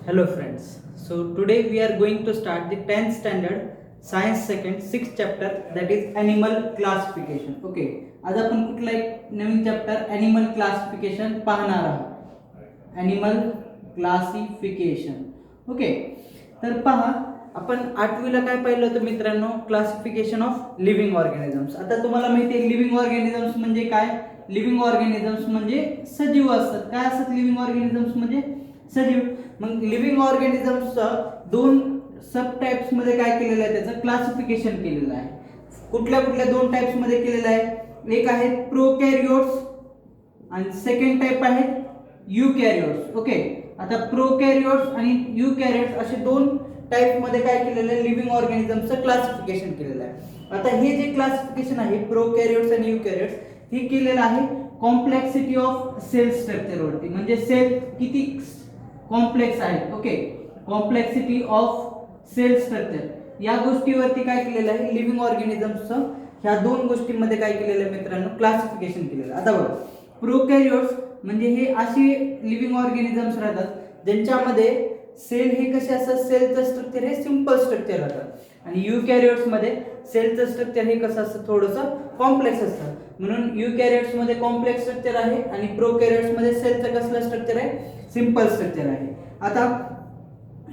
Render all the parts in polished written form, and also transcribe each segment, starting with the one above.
Hello friends. So today we are going to start the 10th standard science second 6th chapter, that is animal classification. Okay. आज आपण कुठला एक नवीन chapter animal classification पाहणार आहोत. Animal classification. Okay. तर पहा, आपण 8वीला काय पाहिलं होतं मित्रांनो? Classification of living organisms. आता तुम्हाला माहिती आहे लिव्हिंग ऑर्गॅनिझम्स म्हणजे काय? लिव्हिंग ऑर्गॅनिझम्स म्हणजे सजीव असतात. काय असतात लिव्हिंग ऑर्गॅनिझम्स म्हणजे? सजीव. मग लिव्हिंग ऑर्गॅनिझम्सचं दोन सब टाइप्स मध्ये काय केलेलं आहे? त्याचं क्लासिफिकेशन केलेलं आहे. कुठल्या कुठल्या दोन टाइप्स मध्ये केलेलं आहे? एक आहे प्रोकॅरियोट्स आणि सेकंड टाइप आहे युकॅरियोट्स. ओके. आता प्रोकॅरियोट्स आणि युकॅरियोट्स असे दोन टाइप मध्ये काय केलेलं आहे? लिव्हिंग ऑर्गॅनिझम्सचं क्लासिफिकेशन केलेलं आहे. आता हे जे क्लासिफिकेशन आहे प्रोकॅरियोट्स आणि युकॅरियोट्स, हे केलेलं आहे कॉम्प्लेक्सिटी ऑफ सेल स्ट्रक्चर वरती. म्हणजे सेल किती कॉम्प्लेक्स आहेत. Okay. Complexity of cell structure या गोष्टीवरती काय केलेलं आहे? लिव्हिंग ऑर्गॅनिझम्सचं ह्या दोन गोष्टींमध्ये काय केलेलं आहे मित्रांनो? क्लासिफिकेशन केलेलं आहे. आता बघा, प्रोकॅरियोट्स म्हणजे हे असे लिव्हिंग ऑर्गॅनिझम्स राहतात ज्यांच्यामध्ये सेल हे कसे असतात? सेलचं स्ट्रक्चर हे सिंपल स्ट्रक्चर राहतं. आणि युकॅरियोट्स मध्ये सेलचं स्ट्रक्चर हे कसं असतं? थोडंसं कॉम्प्लेक्स असतं. म्हणून युकॅरियोट्स मध्ये कॉम्प्लेक्स स्ट्रक्चर आहे आणि प्रोकॅरियोट्स मध्ये सेलचं कसलं स्ट्रक्चर आहे? सिंपल स्ट्रक्चर आहे. आता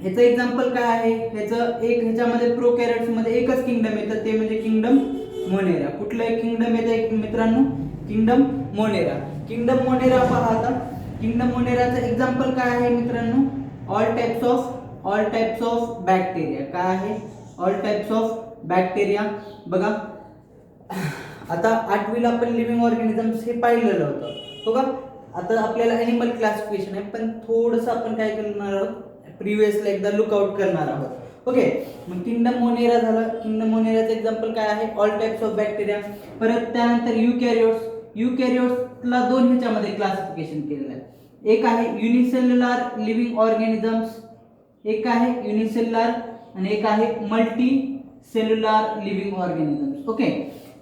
ह्याचं एक्झाम्पल काय आहे? ह्याच्यामध्ये प्रोकॅरियोट्स मध्ये एकच किंगडम येतं, ते म्हणजे किंगडम मोनेरा. कुठलं एक किंगडम येतं मित्रांनो? Kingdom Monera. किंगडम मोनेरा पहा. आता किंगडम मोनेराचं एक्झाम्पल काय आहे मित्रांनो? All types of bacteria. काय आहे? All types of bacteria. बघा, आता 8वीला आपण लिव्हिंग ऑर्गॅनिझम्स हे पाहिलेलं होतं, हो का? आता आपल्याला ॲनिमल क्लासिफिकेशन आहे, पण थोडंसं आपण काय करणार आहोत? प्रिव्हियसला एकदा लुकआउट करणार आहोत. ओके. मग किंगडम मोनेरा झालं. किंगडम मोनेराचं एक्झाम्पल काय आहे? All types of bacteria. परत त्यानंतर युकॅरियोट्स. युकॅरियोट्सला दोन ह्याच्यामध्ये क्लासिफिकेशन केलेलं आहे. एक आहे युनिसेल्युलर लिव्हिंग ऑर्गॅनिझम्स, एक आहे युनिसेल्युलर आणि एक आहे multi cellular living organisms. Okay.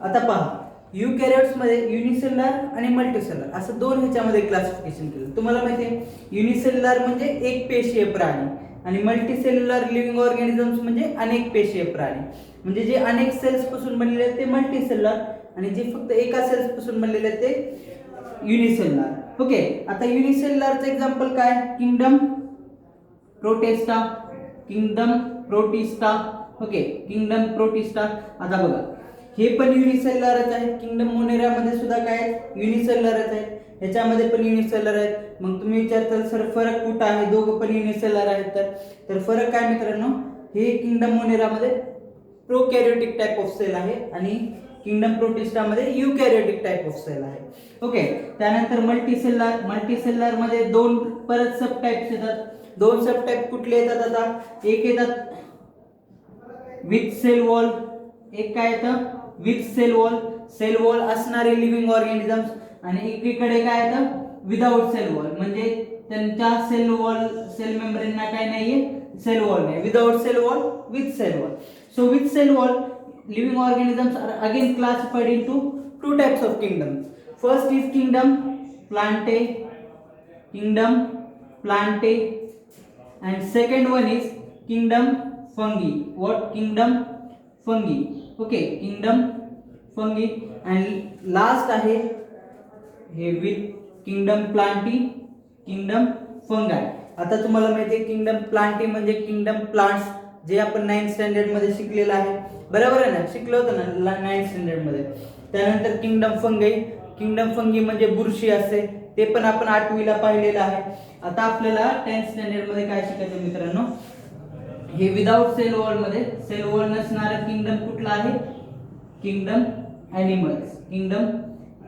आता पहा, युकॅरियोट्स मध्ये युनिसेल्युलर आणि मल्टीसेल्युलर असं दोन ह्याच्यामध्ये क्लासिफिकेशन केलं. तुम्हाला माहिती आहे युनिसेल्युलर म्हणजे एक पेशीय प्राणी आणि मल्टीसेल्युलर लिव्हिंग ऑर्गॅनिझम्स म्हणजे अनेक पेशीय प्राणी. म्हणजे जे अनेक सेल्स पासून बनलेले आहेत ते मल्टीसेल्युलर आणि जे फक्त एका सेल्स पासून बनलेले आहेत ते युनिसेल्युलर. ओके. आता युनिसेल्युलरचं एक्झाम्पल काय? Kingdom protista. Kingdom protista. Okay. Kingdom protista. आता बघा, हे पण युनिसेल्युलरच आहेत. किंगडम मोनेरामध्ये सुद्धा काय आहेत? युनिसेल्युलरच आहेत. ह्याच्यामध्ये पण युनिसेल्युलर आहेत. मग तुम्ही विचारताल सर फरक कुठं आहे? दोघं पण युनिसेल्युलर आहेत. तर फरक काय मित्रांनो? हे किंगडम मोनेरामध्ये प्रोकॅरियोटिक टाइप ऑफ सेल आहे आणि किंगडम प्रोटिस्टामध्ये युकॅरियोटिक टाइप ऑफ सेल आहे. ओके. त्यानंतर मल्टीसेल्युलर मध्ये दोन परत सब टाइप्स येतात. दोन सब टाइप कुठले येतात? आता एक येतात विथ सेल वॉल. एक काय येतं? With cell wall. Cell wall असणारे लिव्हिंग ऑर्गॅनिझम्स. आणि एकीकडे काय येतं? Without cell wall. म्हणजे त्यांच्या सेल मेम्ब्रेनना काय नाहीये? सेल वॉल नाही. Without cell wall, with cell wall. So with cell wall living organisms are again classified into two types of kingdoms. First is kingdom plantae and second one is kingdom fungi. What? Kingdom fungi. Okay, kingdom fungi. And last आहे हे with kingdom plantae, kingdom fungi. आता तुम्हाला माहिती आहे kingdom Plantae म्हणजे kingdom plants, जे आपण 9th standard मध्ये शिकलेलं आहे. बरोबर आहे ना? शिकलो होतं ना 9th स्टँडर्ड मध्ये. त्यानंतर किंगडम फंगी. किंगडम फंगी म्हणजे बुरशी असते, ते पण आपण 8वीला पाहिलेलं आहे. आता आपल्याला 10th स्टँडर्ड मध्ये काय शिकायचं मित्रांनो? हे विदाउट सेल वॉल मध्ये सेल वॉल नसणारं किंगडम कुठलं आहे? Kingdom animals. किंगडम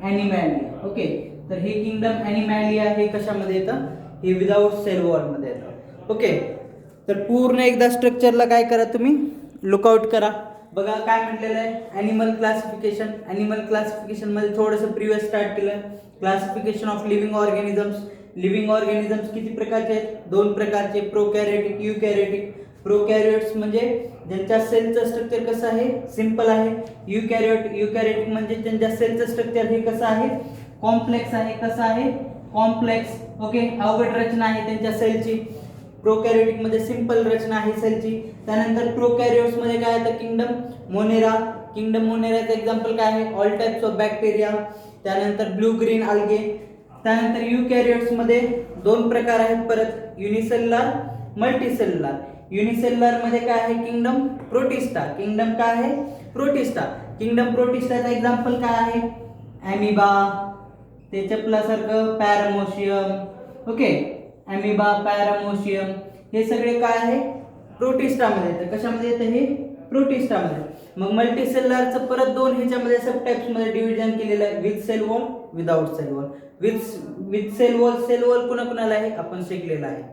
ॲनिमॅलिया. ओके. तर हे किंगडम ॲनिमॅलिया हे कशामध्ये येतं? हे विदाउट सेल वॉल मध्ये येतं. ओके. तर पूर्ण एकदा स्ट्रक्चरला काय करा तुम्ही? लुकआउट करा. बघा काय म्हटलेलं आहे? Animal classification. ॲनिमल क्लासिफिकेशन मध्ये थोडंसं प्रिव्हियस स्टार्ट केलं. Classification of living organisms. Living organisms किती प्रकारचे आहेत? दोन प्रकारचे, प्रोकॅरियोटिक, युकॅरियोटिक. प्रोकॅरियोट्स म्हणजे ज्यांच्या सेलचं स्ट्रक्चर कसं आहे? सिंपल आहे. युकॅरियोटिक म्हणजे ज्यांच्या सेलचं स्ट्रक्चर हे कसं आहे? कॉम्प्लेक्स आहे. कसं आहे? कॉम्प्लेक्स. ओके. अवघड रचना आहे त्यांच्या सेलची. प्रोकॅरियोटिक मध्ये सिंपल रचना आहे सेलची. त्यानंतर प्रोकॅरियोट्स मध्ये काय येतं, किंगडम मोनेरा. किंगडम मोनेराचं एक्झाम्पल काय आहे, ऑल टाइप्स ऑफ बॅक्टेरिया. त्यानंतर ब्लू ग्रीन आल्गे. त्यानंतर युकॅरियोट्स मध्ये दोन प्रकार आहेत परत, युनिसेल्युलर, मल्टीसेल्युलर. युनिसेल्युलर मध्ये काय आहे, किंगडम प्रोटिस्टा. किंगडम काय आहे, प्रोटिस्टा. किंगडम प्रोटिस्टाचा एक्झाम्पल काय आहे, ॲमिबा, ते चपलासारखं पॅरामोशियम. ओके, ॲमिबा, पॅरामोशियम हे सगळे काय आहे, प्रोटिस्टामध्ये येतं. कशामध्ये येतं हे, प्रोटिस्टामध्ये. मग मल्टीसेल्युलरचं परत दोन ह्याच्यामध्ये सब टाइप्स मध्ये डिव्हिजन केलेलं आहे, with cell wall, without cell wall. With cell wall, cell wall कुणाकुणाला आहे आपण शिकलेला आहे,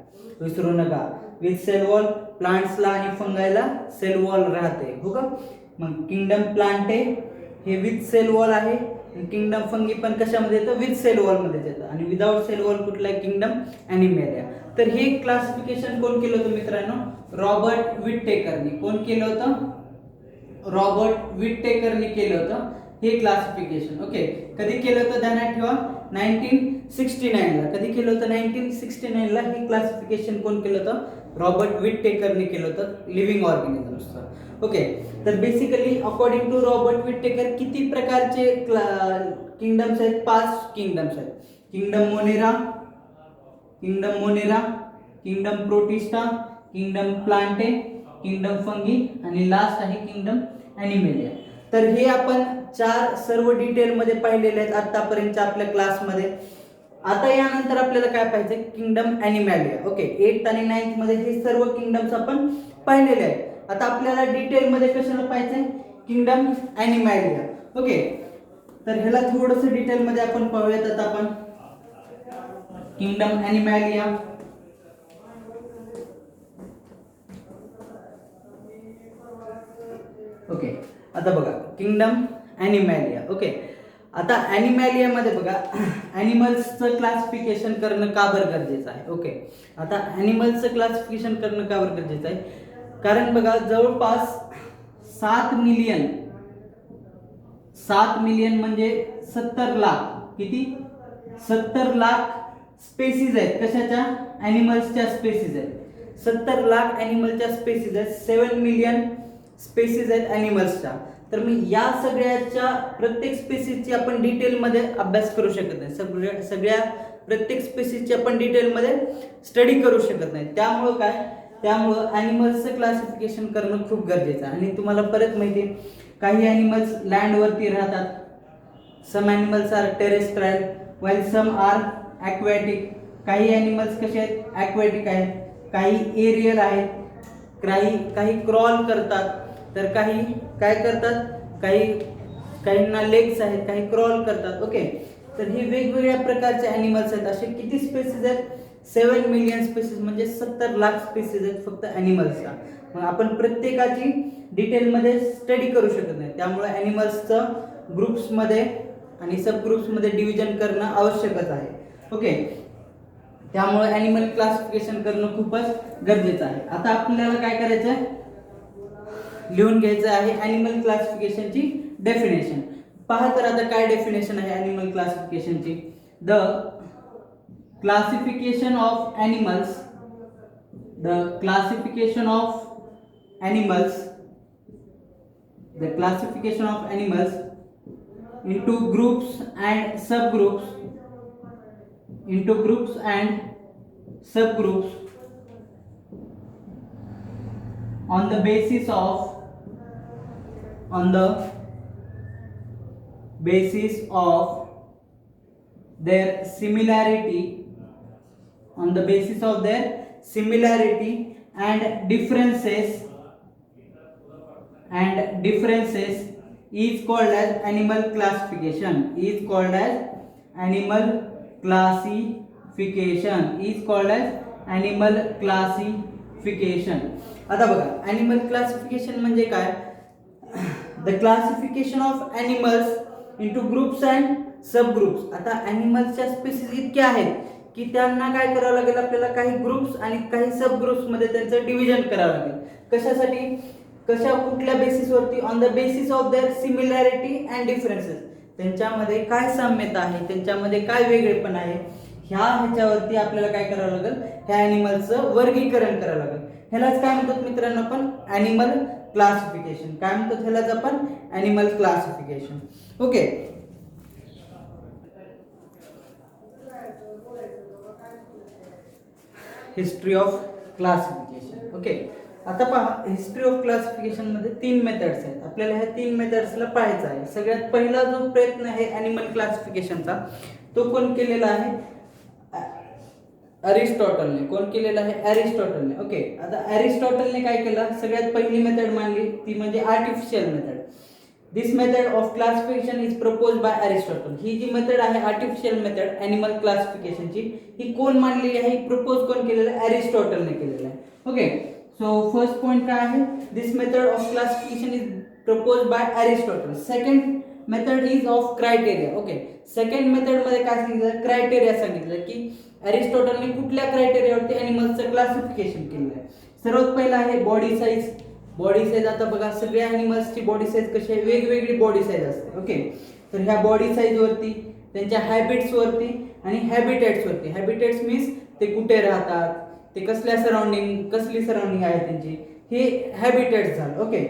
विसरू नका. विथ सेल वॉल प्लांट्सला आणि फंगायला सेल वॉल राहते, हो का. मग किंगडम प्लांटे हे विथ सेल वॉल आहे. किंगडम फंगी पण कशामध्ये येतं, विथ सेल वॉल मध्ये येतं. आणि विदाउट सेल वॉल कुठला आहे, किंगडम ॲनिमॅलिया. तर हे क्लासिफिकेशन कोण केलं होतं मित्रांनो, रॉबर्ट विटटेकरनी. कोण केलं होतं, रॉबर्ट विटटेकरनी केलं होतं हे क्लासिफिकेशन. ओके, कधी केलं होतं ध्यानात ठेवा, 1969 ला. कधी केलं होतं, 1969 ला. हे क्लासिफिकेशन कोण केलं होतं, रॉबर्ट विटटेकरने केलं होतं लिव्हिंग ऑर्गॅनिझम्सचं. ओके, तर बेसिकली अकॉर्डिंग टू रॉबर्ट विटटेकर किती प्रकारचे किंगडम्स आहेत, 5 किंगडम्स आहेत. Kingdom Monera, kingdom Monera, kingdom protista, kingdom Plantae, kingdom fungi आणि लास्ट आहे किंगडम ॲनिमॅलिया. तर हे आपण 4 सर्व डिटेलमध्ये पाहिलेले आहेत आतापर्यंतच्या आपल्या क्लासमध्ये. आता यानंतर आपल्याला काय पाहिजे, किंगडम ॲनिमॅलिया. ओके, 8th आणि 9th मध्ये हे सर्व किंगडम्स आपण पाहिलेले आहेत. आता आपल्याला डिटेलमध्ये कशाला पाहिजे, किंगडम ॲनिमॅलिया. ओके, तर ह्याला थोडंसं डिटेलमध्ये आपण पाहूयात. आता आपण किंगडम ॲनिमॅलिया. ओके, आता बघा किंगडम ॲनिमॅलिया. ओके, आता ॲनिमॅलियामध्ये बघा ॲनिमल्सचं क्लासिफिकेशन करणं का बरं गरजेचं आहे. ओके, आता ॲनिमल्सचं क्लासिफिकेशन करणं का बरं गरजेचं आहे, कारण बघा जवळपास 7 मिलियन म्हणजे 70 लाख, किती, 70 लाख स्पेसीज आहेत. कशाच्या, ॲनिमल्सच्या स्पेसीज आहेत. 70 लाख ॲनिमलच्या स्पेसीज आहेत. 7 मिलियन स्पेसीज आहेत ॲनिमल्सच्या. तर मी या सगळ्याच्या प्रत्येक स्पेसीसची आपण डिटेलमध्ये अभ्यास करू शकत नाही. सगळ्या प्रत्येक स्पेसीसची आपण डिटेलमध्ये स्टडी करू शकत नाही. त्यामुळं काय, त्यामुळं ॲनिमल्सचं क्लासिफिकेशन करणं खूप गरजेचं आहे. आणि तुम्हाला परत माहिती आहे, काही ॲनिमल्स लँडवरती राहतात, some animals are terrestrial while some are aquatic. काही ॲनिमल्स कसे आहेत, ॲक्वॅटिक आहेत, काही एरियल आहेत, काही क्रॉल करतात, तर काही काय करतात, काहींना लेग्स आहेत, काही क्रॉल करतात. ओके, तर हे वेगवेगळ्या प्रकारचे ॲनिमल्स आहेत. असे किती स्पेसीज आहेत, 7 मिलियन स्पेसीज म्हणजे 70 लाख स्पेसीज आहेत फक्त ॲनिमल्सच्या. मग आपण प्रत्येकाची डिटेलमध्ये स्टडी करू शकत नाही. त्यामुळे ॲनिमल्सचं ग्रुप्समध्ये आणि सब ग्रुप्समध्ये डिव्हिजन करणं आवश्यकच आहे. ओके, त्यामुळे ॲनिमल क्लासिफिकेशन करणं खूपच गरजेचं आहे. आता आपल्याला काय करायचं आहे, लिहून घ्यायचं आहे ॲनिमल क्लासिफिकेशनची डेफिनेशन. पहा तर आता काय डेफिनेशन आहे ॲनिमल क्लासिफिकेशनची. The classification of animals, the classification of animals, the classification of animals into groups and subgroups, into groups and subgroups on the basis of their similarity, on the basis of their similarity and differences is called as animal classification, is called as animal classification, is called as animal classification. आता बघा animal classification म्हणजे काय, the classification of animals into groups and subgroups. आता animalsच्या species इतक्या आहेत की त्यांना काय करावं लागेल, आपल्याला काही ग्रुप्स आणि काही सब ग्रुप्स मध्ये त्यांचं डिव्हिजन करावं लागेल. कशासाठी, कुठल्या बेसिसवरती, on the basis of their similarity and differences. त्यांच्यामध्ये काय साम्यता आहे, त्यांच्यामध्ये काय वेगळेपण आहे, ह्याच्यावरती आपल्याला काय करावं लागेल, ह्या ॲनिमल्सचं वर्गीकरण करावं लागेल. ह्यालाच काय म्हणतात मित्रांनो आपण, ॲनिमल क्लासिफिकेशन. काय म्हणतात ह्यालाच आपण, animal classification. Okay. History of classification. Okay. आता पहा, हिस्ट्री ऑफ क्लासिफिकेशन मध्ये 3 मेथड्स आहेत. आपल्याला ह्या 3 मेथड्सला पाहायचं आहे. सगळ्यात पहिला जो प्रयत्न आहे ॲनिमल क्लासिफिकेशनचा, तो कोण केलेला आहे, अरिस्टॉटलने. कोण केलेला आहे, अरिस्टॉटलने. ओके. आता अरिस्टॉटलने काय केलं, सगळ्यात पहिली मेथड मांडली, ती म्हणजे artificial method. This method of classification is propose by Aristotle. ही जी मेथड आहे आर्टिफिशियल मेथड ॲनिमल क्लासिफिकेशनची, ही कोण मांडलेली आहे, प्रपोज कोण केलेलं आहे, अरिस्टॉटलने केलेलं आहे. ओके. सो फर्स्ट पॉइंट काय आहे, this method of classification is propose by Aristotle. Second method is of criteria. Okay. Second method मध्ये काय सांगितलं, क्रायटेरिया सांगितलं की अरिस्टॉटलने कुठल्या क्रायटेरियावरती ॲनिमल्सचं क्लासिफिकेशन केलेलं आहे. सर्वात पहिला आहे बॉडी साईज. बॉडी साईज, आता बघा सगळ्या ॲनिमल्सची बॉडी साईज कशी आहे, वेगवेगळी बॉडी साईज असते. ओके. तर ह्या बॉडी साईजवरती, त्यांच्या हॅबिट्सवरती आणि हॅबिटेट्सवरती. हॅबिटेट्स मीन्स ते कुठे राहतात, ते कसली सराउंडिंग आहे त्यांची, हे हॅबिटेट्स झालं. ओके.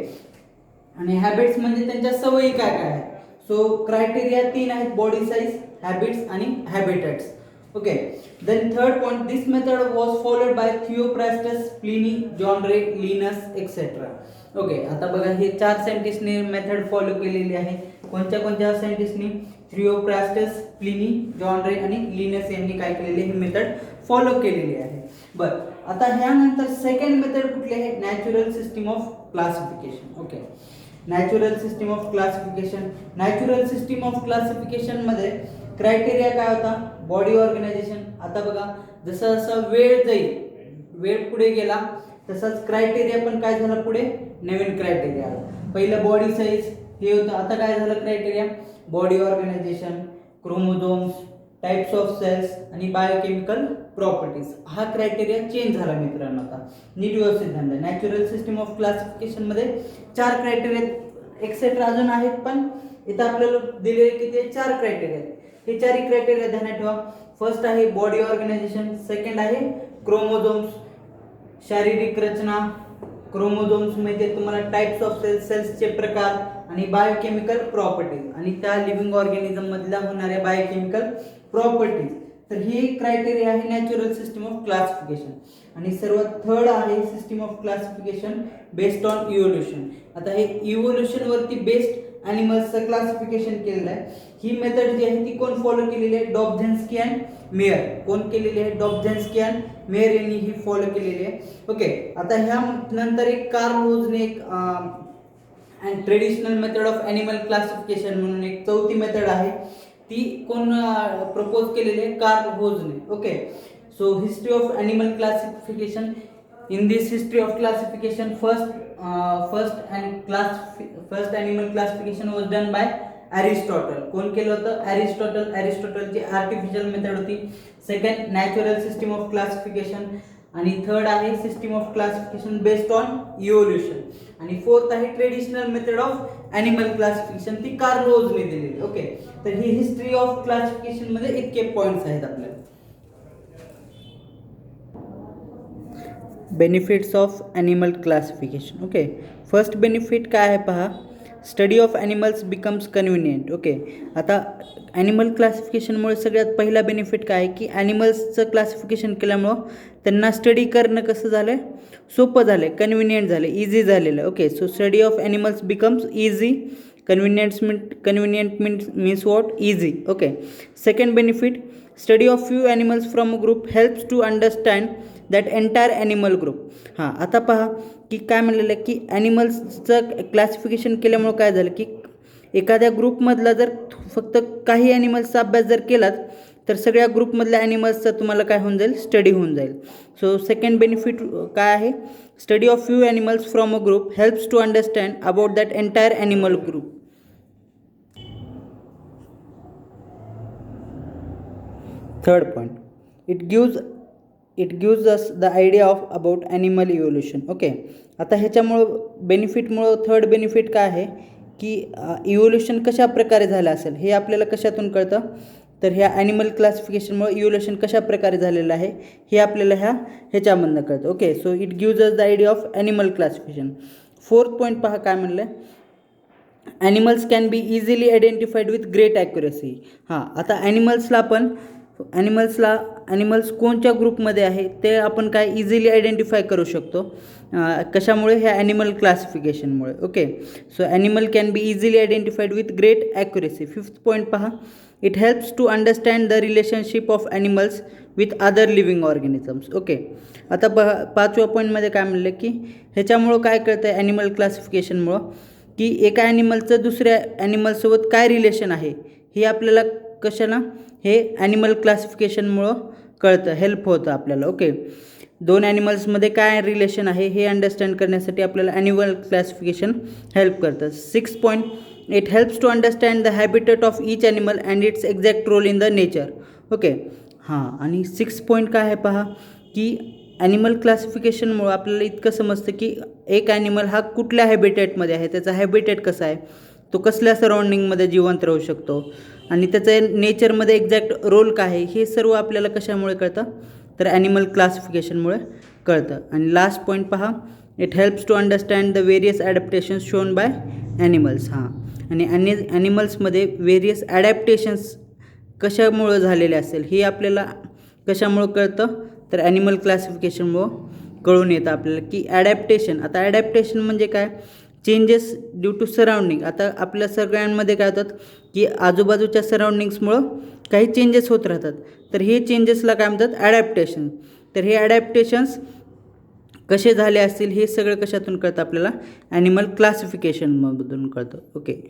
आणि हॅबिट्स म्हणजे त्यांच्या सवयी काय काय आहेत. सो क्रायटेरिया 3 आहेत, बॉडी साईज, हॅबिट्स आणि habitats. Okay. Then third point, this method was followed by Theophrastus, Pliny, John Ray, Linnaeus etcetera. Okay. आता बघा, हे 4 सायंटिस्टने मेथड फॉलो केलेली आहे. कोणत्या सायंटिस्टनी, थिओफ्रास्टस, प्लिनी, जॉन रे आणि लिनस यांनी काय केलेली ही मेथड फॉलो केलेली आहे. बरं, आता ह्यानंतर सेकंड मेथड कुठली आहे, natural system of classification. Okay. Natural system of classification. Natural system of classification मध्ये क्रायटेरिया काय होता, बॉडी ऑर्गनायझेशन. आता बघा, जसं जसं वेळ पुढे गेला तसंच क्रायटेरिया पण काय झालं, पुढे नवीन क्रायटेरिया आला. पहिलं बॉडी साईज हे होतं, आता काय झालं criteria, body organisation, chromosomes, types of cells आणि बायोकेमिकल प्रॉपर्टीज. हा क्रायटेरिया चेंज झाला मित्रांनो. आता नीट व्यवस्थित ध्यान द्या. नॅचरल सिस्टीम ऑफ क्लासिफिकेशन मध्ये 4 क्रायटेरिया एक्सेट्रा अजून आहेत, पण इथं आपल्याला दिलेले किती 4 क्रायटेरिया आहेत. हे 4 क्रायटेरिया ध्यानात ठेवा. फर्स्ट आहे बॉडी ऑर्गनायझेशन, सेकंड आहे क्रोमोझोम्स, शारीरिक रचना. क्रोमोझोम्स म्हणजे तुम्हाला टाइप्स ऑफ सेल्सचे प्रकार आणि बायोकेमिकल प्रॉपर्टीज आणि त्या लिव्हिंग ऑर्गॅनिझम मधल्या होणाऱ्या बायोकेमिकल प्रॉपर्टीज. तर ही क्रायटेरिया आहे नॅचरल सिस्टीम ऑफ क्लासिफिकेशन. आणि सर्वात थर्ड आहे system of classification based on evolution. आता हे इव्होल्युशन वरती बेस्ड ॲनिमल्सचं क्लासिफिकेशन केलेलं आहे. ही मेथड जी आहे ती कोण फॉलो केलेली आहे, डॉब्झिन्स्की अँड मेयर. कोण केलेली आहे, डॉब्झिन्स्की अँड मेयर यांनी ही फॉलो केलेली आहे. ओके. आता ह्या नंतर एक कार्ल रोजने एक and traditional method of animal classification म्हणून एक चौथी मेथड आहे, ती कोण प्रपोज केलेली आहे, कार्ल रोजने. Okay. So history of animal classification. In this history of classification, first animal classification was done by Aristotle. कोण केलं होतं, अरिस्टॉटलची आर्टिफिशियल मेथड होती. Second natural system of classification आणि थर्ड आहे system of classification based on evolution आणि fourth आहे traditional method of animal classification, ती Carl रोजने दिलेली. ओके. तर ही हिस्ट्री ऑफ क्लासिफिकेशन मध्ये इतके पॉइंट्स आहेत आपल्याला. Benefits of animal classification. Okay. First benefit काय आहे पहा, study of animals becomes convenient. Okay. आता ॲनिमल क्लासिफिकेशनमुळे सगळ्यात पहिला बेनिफिट काय आहे की ॲनिमल्सचं क्लासिफिकेशन केल्यामुळं त्यांना स्टडी करणं कसं झालं, सोपं झालं, कन्व्हिनियंट झालं, इझी झालेलं. Okay. So study of animals becomes easy. Convenient means what, easy. Okay. Second benefit, study of few animals from a group helps to understand that entire animal group. हां, आता पहा की काय म्हणलेलं आहे की ॲनिमल्सचं क्लासिफिकेशन केल्यामुळं काय झालं की एखाद्या ग्रुपमधला जर फक्त काही ॲनिमल्सचा अभ्यास जर केलात तर सगळ्या ग्रुपमधल्या ॲनिमल्सचा तुम्हाला काय होऊन जाईल, स्टडी होऊन जाईल. सो सेकंड बेनिफिट काय आहे, study of few animals from a group helps to understand about that entire animal group. Third point, it gives us the idea of about animal evolution. Okay. आता ह्याच्यामुळं बेनिफिटमुळं third benefit काय आहे की evolution कशा प्रकारे झालं असेल हे आपल्याला कशातून कळतं, तर ह्या ॲनिमल क्लासिफिकेशनमुळे इव्होल्युशन कशा प्रकारे झालेलं आहे हे आपल्याला ह्याच्यामधनं कळतं. Okay, so it gives us the idea of animal classification. Fourth point पहा काय म्हणलं, animals can be easily identified with great accuracy. हां, आता ॲनिमल्स कोणत्या ग्रुपमध्ये आहे ते आपण काय इझिली आयडेंटिफाय करू शकतो. कशामुळे, ह्या ॲनिमल क्लासिफिकेशनमुळे. Okay, so animal can be easily identified with great accuracy. Fifth point पहा, it helps to understand the relationship of animals with other living organisms. Okay, आता पाचव्या पॉईंटमध्ये काय म्हणलं की ह्याच्यामुळं काय कळतं आहे ॲनिमल क्लासिफिकेशनमुळं, की एका ॲनिमलचं दुसऱ्या ॲनिमलसोबत काय रिलेशन आहे हे आपल्याला कशानं, हे ॲनिमल क्लासिफिकेशनमुळं कळतं, हेल्प होतं आपल्याला. ओके, दोन ॲनिमल्समध्ये काय रिलेशन आहे हे अंडरस्टँड करण्यासाठी आपल्याला ॲनिमल क्लासिफिकेशन हेल्प करतं. Six point, it helps to understand the habitat of each animal and its exact role in the nature. Okay, हां, आणि सिक्स पॉईंट काय आहे पहा, की ॲनिमल क्लासिफिकेशनमुळं आपल्याला इतकं समजतं की एक ॲनिमल हा कुठल्या हॅबिटेटमध्ये आहे, त्याचा हॅबिटेट कसा आहे, तो कसल्या सराउंडिंगमध्ये जिवंत राहू शकतो आणि त्याचं नेचरमध्ये एक्झॅक्ट रोल काय आहे, हे सर्व आपल्याला कशामुळे कळतं, तर ॲनिमल क्लासिफिकेशनमुळे कळतं. आणि लास्ट पॉईंट पहा, it helps to understand the various adaptations shown by animals. हां, आणि ॲनिमल्समध्ये व्हेरियस ॲडॅप्टेशन्स कशामुळं झालेले असेल हे आपल्याला कशामुळं कळतं, तर ॲनिमल क्लासिफिकेशनमुळं कळून येतं आपल्याला की ॲडॅप्टेशन. आता ॲडॅप्टेशन म्हणजे काय, चेंजेस ड्यू टू सराउंडिंग. आता आपल्या सगळ्यांमध्ये काय होतात की आजूबाजूच्या सराउंडिंग्समुळं काही चेंजेस होत राहतात, तर हे चेंजेसला काय म्हणतात, ॲडॅप्टेशन. तर हे ॲडॅप्टेशन्स कसे झाले असतील हे सगळं कशातून कळतं आपल्याला, ॲनिमल क्लासिफिकेशनमधून कळतं. ओके.